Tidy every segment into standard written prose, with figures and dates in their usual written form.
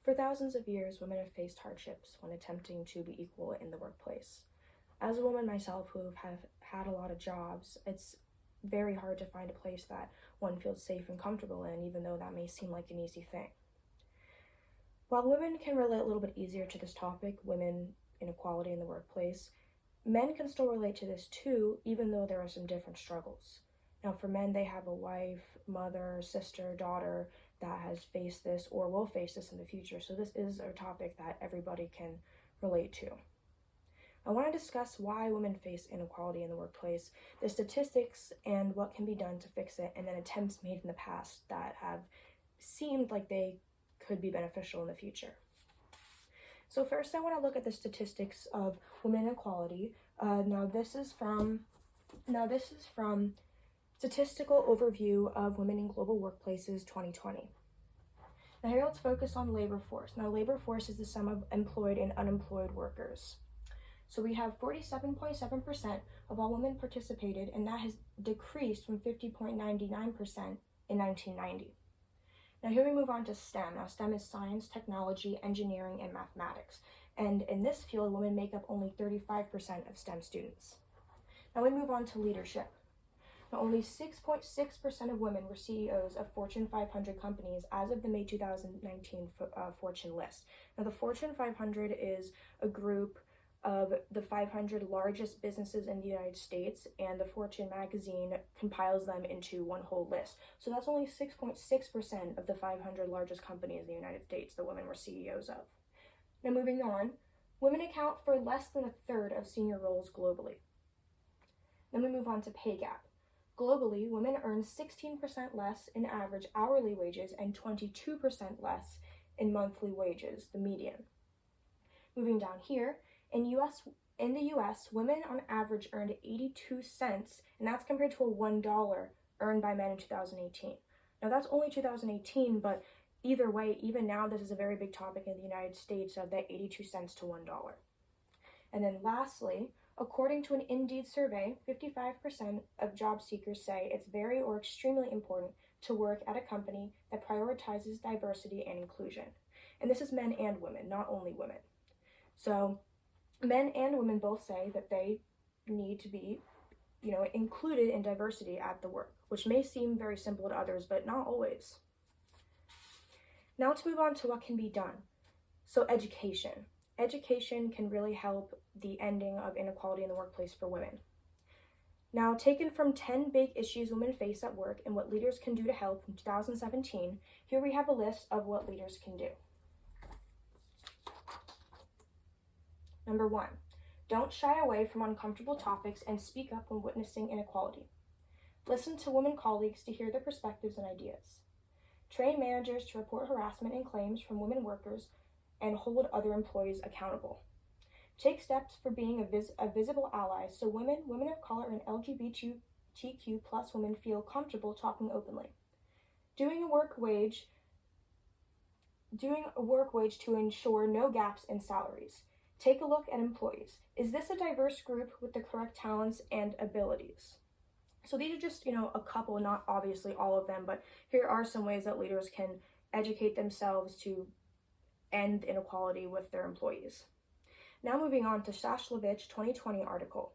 For thousands of years, women have faced hardships when attempting to be equal in the workplace. As a woman myself who have had a lot of jobs, it's very hard to find a place that one feels safe and comfortable in, even though that may seem like an easy thing. While women can relate a little bit easier to this topic, women inequality in the workplace, men can still relate to this too, even though there are some different struggles. Now, for men, they have a wife, mother, sister, daughter that has faced this or will face this in the future. So this is a topic that everybody can relate to. I want to discuss why women face inequality in the workplace, the statistics and what can be done to fix it, and then attempts made in the past that have seemed like they could be beneficial in the future. So first I want to look at the statistics of women inequality. Now this is from Statistical Overview of Women in Global Workplaces 2020. Now here let's focus on labor force. Now labor force is the sum of employed and unemployed workers. So we have 47.7% of all women participated, and that has decreased from 50.99% in 1990. Now here we move on to STEM. Now STEM is science, technology, engineering, and mathematics. And in this field, women make up only 35% of STEM students. Now we move on to leadership. Now only 6.6% of women were CEOs of Fortune 500 companies as of the May 2019 Fortune list. Now the Fortune 500 is a group of the 500 largest businesses in the United States, and the Fortune magazine compiles them into one whole list. So that's only 6.6% of the 500 largest companies in the United States that women were CEOs of. Now moving on, women account for less than a third of senior roles globally. Then we move on to pay gap. Globally, women earn 16% less in average hourly wages and 22% less in monthly wages, the median. Moving down here, in the US, women on average earned 82 cents, and that's compared to a $1 earned by men in 2018. Now that's only 2018, but either way, even now, this is a very big topic in the United States of that 82 cents to $1. And then lastly, according to an Indeed survey, 55% of job seekers say it's very or extremely important to work at a company that prioritizes diversity and inclusion. And this is men and women, not only women. So men and women both say that they need to be, included in diversity at the work, which may seem very simple to others, but not always. Now to move on to what can be done. So education. Education can really help the ending of inequality in the workplace for women. Now, taken from 10 big issues women face at work and what leaders can do to help from 2017, here we have a list of what leaders can do. Number 1, don't shy away from uncomfortable topics and speak up when witnessing inequality. Listen to women colleagues to hear their perspectives and ideas. Train managers to report harassment and claims from women workers and hold other employees accountable. Take steps for being a visible ally so women of color, and LGBTQ plus women feel comfortable talking openly. Doing a work wage to ensure no gaps in salaries. Take a look at employees. Is this a diverse group with the correct talents and abilities? So these are just, a couple, not obviously all of them, but here are some ways that leaders can educate themselves to end inequality with their employees. Now moving on to Shashlovich 2020 article.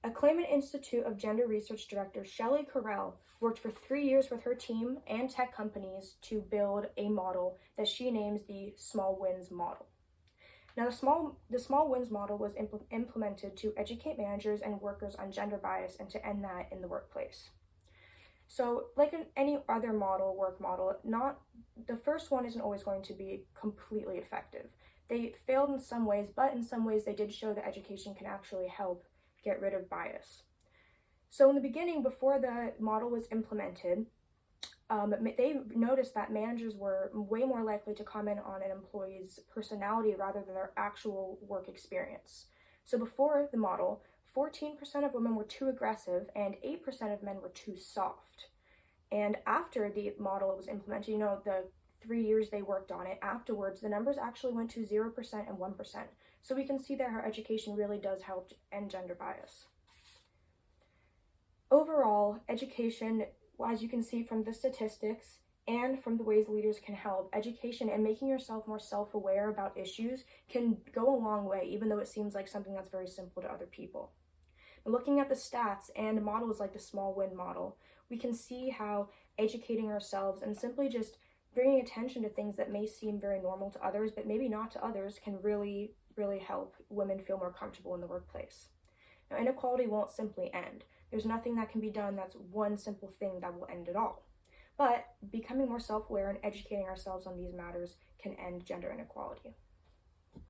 Acclaimant Institute of Gender Research Director Shelley Carell worked for 3 years with her team and tech companies to build a model that she names the Small Wins Model. Now, the small wins model was implemented to educate managers and workers on gender bias and to end that in the workplace. So, like in any other work model, the first one isn't always going to be completely effective. They failed in some ways, but in some ways they did show that education can actually help get rid of bias. So in the beginning, before the model was implemented, they noticed that managers were way more likely to comment on an employee's personality rather than their actual work experience. So before the model, 14% of women were too aggressive and 8% of men were too soft. And after the model was implemented, the 3 years they worked on it, afterwards the numbers actually went to 0% and 1%. So we can see that her education really does help end gender bias. Overall, education, as you can see from the statistics, and from the ways leaders can help, education and making yourself more self-aware about issues can go a long way, even though it seems like something that's very simple to other people. Looking at the stats and models like the small win model, we can see how educating ourselves and simply just bringing attention to things that may seem very normal to others, but maybe not to others, can really, really help women feel more comfortable in the workplace. Now, inequality won't simply end. There's nothing that can be done that's one simple thing that will end it all. But becoming more self-aware and educating ourselves on these matters can end gender inequality.